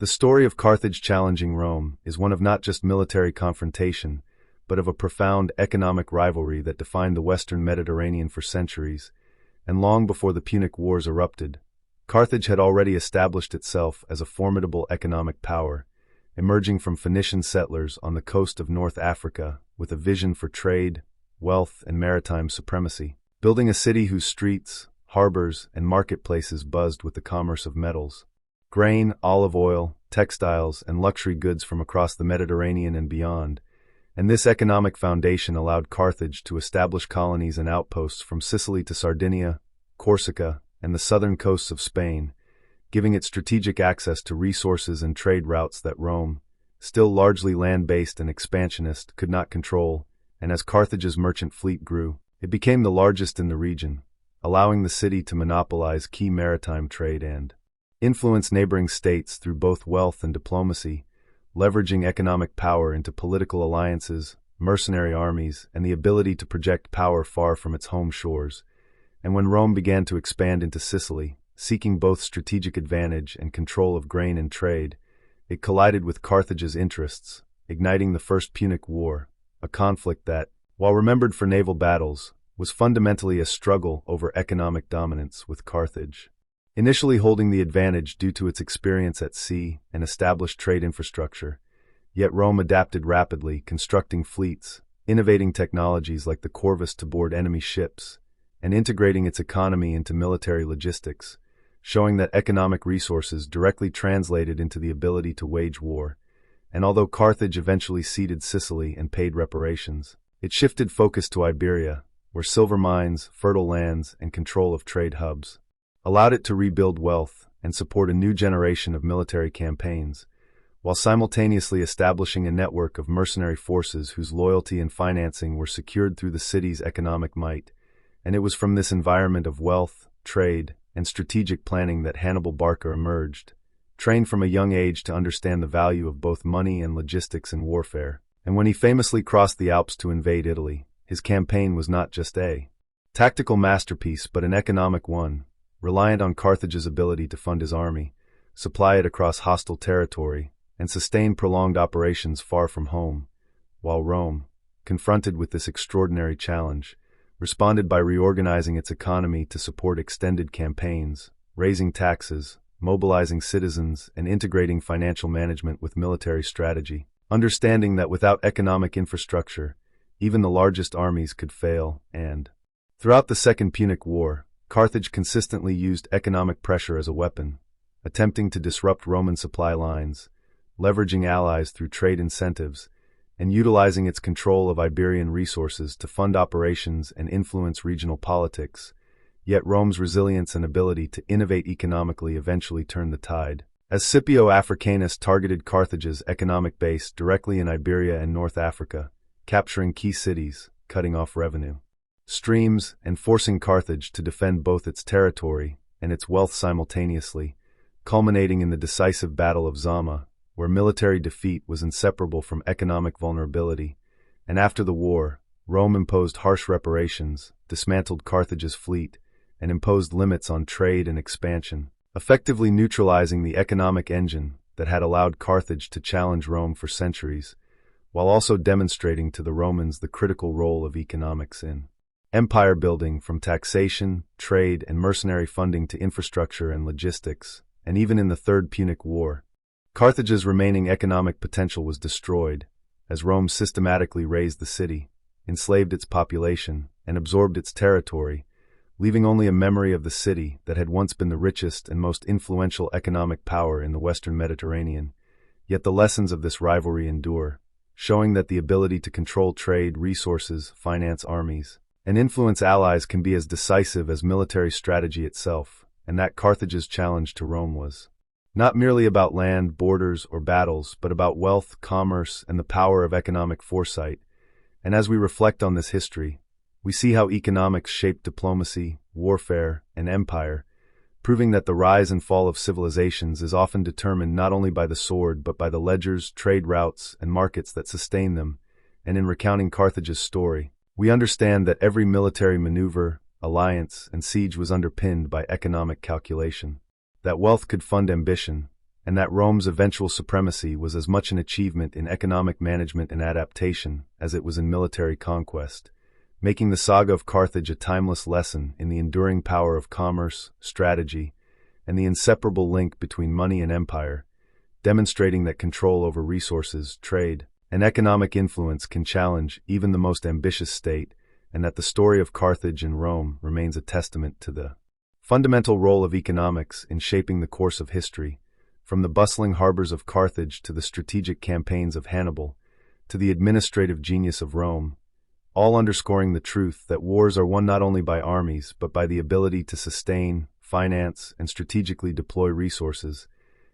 The story of Carthage challenging Rome is one of not just military confrontation, but of a profound economic rivalry that defined the Western Mediterranean for centuries, and long before the Punic Wars erupted, Carthage had already established itself as a formidable economic power, emerging from Phoenician settlers on the coast of North Africa with a vision for trade, wealth, and maritime supremacy, building a city whose streets, harbors, and marketplaces buzzed with the commerce of metals, grain, olive oil, textiles, and luxury goods from across the Mediterranean and beyond. And this economic foundation allowed Carthage to establish colonies and outposts from Sicily to Sardinia, Corsica, and the southern coasts of Spain, giving it strategic access to resources and trade routes that Rome, still largely land-based and expansionist, could not control. And as Carthage's merchant fleet grew, it became the largest in the region, allowing the city to monopolize key maritime trade and influence neighboring states through both wealth and diplomacy, leveraging economic power into political alliances, mercenary armies, and the ability to project power far from its home shores. And when Rome began to expand into Sicily, seeking both strategic advantage and control of grain and trade, it collided with Carthage's interests, igniting the First Punic War, a conflict that, while remembered for naval battles, was fundamentally a struggle over economic dominance, with Carthage initially holding the advantage due to its experience at sea and established trade infrastructure. Yet Rome adapted rapidly, constructing fleets, innovating technologies like the corvus to board enemy ships, and integrating its economy into military logistics, showing that economic resources directly translated into the ability to wage war. And although Carthage eventually ceded Sicily and paid reparations, it shifted focus to Iberia, where silver mines, fertile lands, and control of trade hubs allowed it to rebuild wealth and support a new generation of military campaigns, while simultaneously establishing a network of mercenary forces whose loyalty and financing were secured through the city's economic might. And it was from this environment of wealth, trade, and strategic planning that Hannibal Barca emerged, trained from a young age to understand the value of both money and logistics in warfare. And when he famously crossed the Alps to invade Italy, his campaign was not just a tactical masterpiece but an economic one, reliant on Carthage's ability to fund his army, supply it across hostile territory, and sustain prolonged operations far from home, while Rome, confronted with this extraordinary challenge, responded by reorganizing its economy to support extended campaigns, raising taxes, mobilizing citizens, and integrating financial management with military strategy, understanding that without economic infrastructure, even the largest armies could fail. And throughout the Second Punic War, Carthage consistently used economic pressure as a weapon, attempting to disrupt Roman supply lines, leveraging allies through trade incentives, and utilizing its control of Iberian resources to fund operations and influence regional politics. Yet Rome's resilience and ability to innovate economically eventually turned the tide, as Scipio Africanus targeted Carthage's economic base directly in Iberia and North Africa, capturing key cities, cutting off revenue streams, and forcing Carthage to defend both its territory and its wealth simultaneously, culminating in the decisive Battle of Zama, where military defeat was inseparable from economic vulnerability. And after the war, Rome imposed harsh reparations, dismantled Carthage's fleet, and imposed limits on trade and expansion, effectively neutralizing the economic engine that had allowed Carthage to challenge Rome for centuries, while also demonstrating to the Romans the critical role of economics in empire building, from taxation, trade, and mercenary funding to infrastructure and logistics. And even in the Third Punic War, Carthage's remaining economic potential was destroyed, as Rome systematically razed the city, enslaved its population, and absorbed its territory, leaving only a memory of the city that had once been the richest and most influential economic power in the Western Mediterranean. Yet the lessons of this rivalry endure, showing that the ability to control trade, resources, finance armies, and influence allies can be as decisive as military strategy itself, and that Carthage's challenge to Rome was not merely about land, borders, or battles, but about wealth, commerce, and the power of economic foresight. And as we reflect on this history, we see how economics shaped diplomacy, warfare, and empire, proving that the rise and fall of civilizations is often determined not only by the sword but by the ledgers, trade routes, and markets that sustain them. And in recounting Carthage's story, we understand that every military maneuver, alliance, and siege was underpinned by economic calculation, that wealth could fund ambition, and that Rome's eventual supremacy was as much an achievement in economic management and adaptation as it was in military conquest, making the saga of Carthage a timeless lesson in the enduring power of commerce, strategy, and the inseparable link between money and empire, demonstrating that control over resources, trade, and economic influence can challenge even the most ambitious state, and that the story of Carthage and Rome remains a testament to the fundamental role of economics in shaping the course of history, from the bustling harbors of Carthage to the strategic campaigns of Hannibal, to the administrative genius of Rome, all underscoring the truth that wars are won not only by armies but by the ability to sustain, finance, and strategically deploy resources,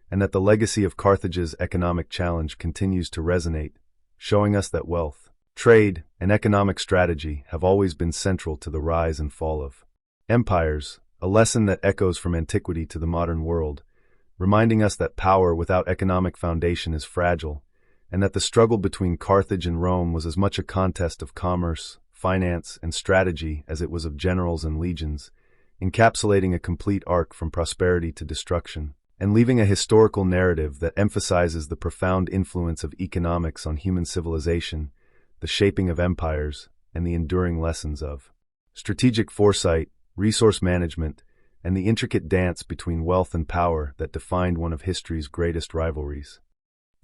and that the legacy of Carthage's economic challenge continues to resonate, showing us that wealth, trade, and economic strategy have always been central to the rise and fall of empires, a lesson that echoes from antiquity to the modern world, reminding us that power without economic foundation is fragile, and that the struggle between Carthage and Rome was as much a contest of commerce, finance, and strategy as it was of generals and legions, encapsulating a complete arc from prosperity to destruction, and leaving a historical narrative that emphasizes the profound influence of economics on human civilization, the shaping of empires, and the enduring lessons of strategic foresight, resource management, and the intricate dance between wealth and power that defined one of history's greatest rivalries.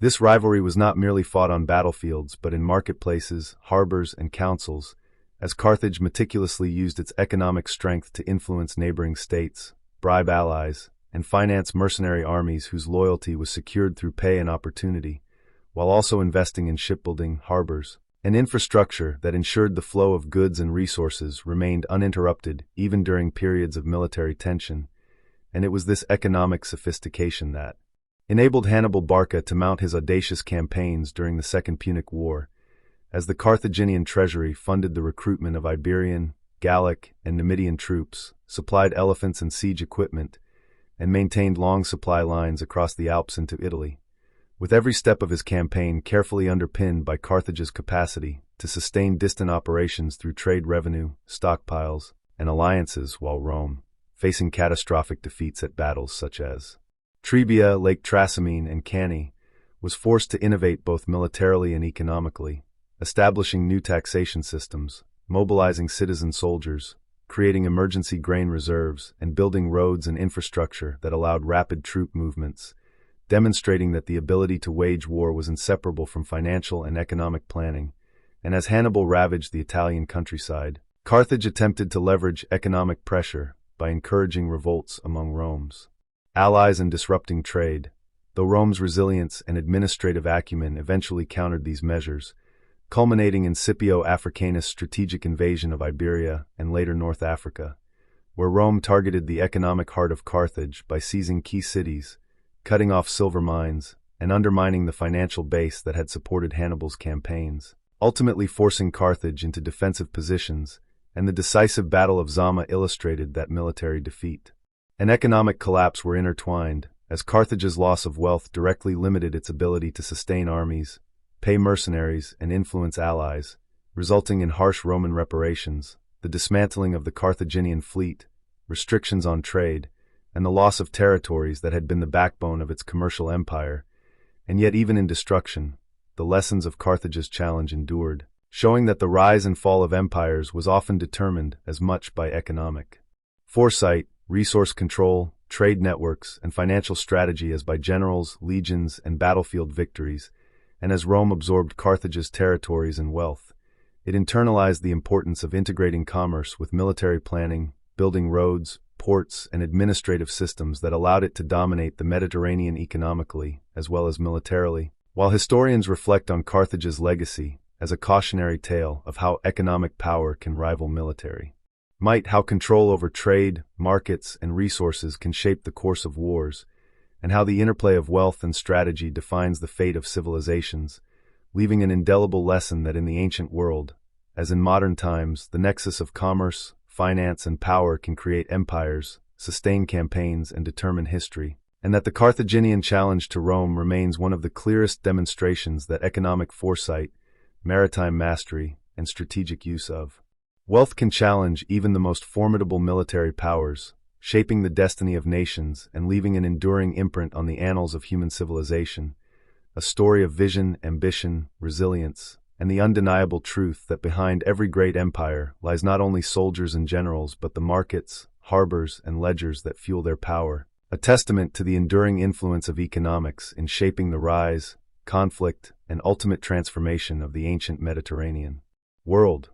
This rivalry was not merely fought on battlefields but in marketplaces, harbors, and councils, as Carthage meticulously used its economic strength to influence neighboring states, bribe allies, and finance mercenary armies whose loyalty was secured through pay and opportunity, while also investing in shipbuilding, harbors, and infrastructure that ensured the flow of goods and resources remained uninterrupted even during periods of military tension, and it was this economic sophistication that enabled Hannibal Barca to mount his audacious campaigns during the Second Punic War, as the Carthaginian treasury funded the recruitment of Iberian, Gallic, and Numidian troops, supplied elephants and siege equipment, and maintained long supply lines across the Alps into Italy, with every step of his campaign carefully underpinned by Carthage's capacity to sustain distant operations through trade revenue, stockpiles, and alliances, while Rome, facing catastrophic defeats at battles such as Trebia, Lake Trasimene, and Cannae, was forced to innovate both militarily and economically, establishing new taxation systems, mobilizing citizen soldiers, creating emergency grain reserves, and building roads and infrastructure that allowed rapid troop movements, demonstrating that the ability to wage war was inseparable from financial and economic planning. And as Hannibal ravaged the Italian countryside, Carthage attempted to leverage economic pressure by encouraging revolts among Rome's allies and disrupting trade, though Rome's resilience and administrative acumen eventually countered these measures, culminating in Scipio Africanus' strategic invasion of Iberia and later North Africa, where Rome targeted the economic heart of Carthage by seizing key cities, cutting off silver mines, and undermining the financial base that had supported Hannibal's campaigns, ultimately forcing Carthage into defensive positions, and the decisive Battle of Zama illustrated that military defeat and economic collapse were intertwined, as Carthage's loss of wealth directly limited its ability to sustain armies, pay mercenaries, and influence allies, resulting in harsh Roman reparations, the dismantling of the Carthaginian fleet, restrictions on trade, and the loss of territories that had been the backbone of its commercial empire. And yet even in destruction, the lessons of Carthage's challenge endured, showing that the rise and fall of empires was often determined as much by economic foresight, resource control, trade networks, and financial strategy as by generals, legions, and battlefield victories. And as Rome absorbed Carthage's territories and wealth, it internalized the importance of integrating commerce with military planning, building roads, ports, and administrative systems that allowed it to dominate the Mediterranean economically as well as militarily. While historians reflect on Carthage's legacy as a cautionary tale of how economic power can rival military might, how control over trade, markets, and resources can shape the course of wars, and how the interplay of wealth and strategy defines the fate of civilizations, leaving an indelible lesson that in the ancient world, as in modern times, the nexus of commerce, finance, and power can create empires, sustain campaigns, and determine history, and that the Carthaginian challenge to Rome remains one of the clearest demonstrations that economic foresight, maritime mastery, and strategic use of wealth can challenge even the most formidable military powers, shaping the destiny of nations and leaving an enduring imprint on the annals of human civilization, a story of vision, ambition, resilience, and the undeniable truth that behind every great empire lies not only soldiers and generals but the markets, harbors, and ledgers that fuel their power, a testament to the enduring influence of economics in shaping the rise, conflict, and ultimate transformation of the ancient Mediterranean world.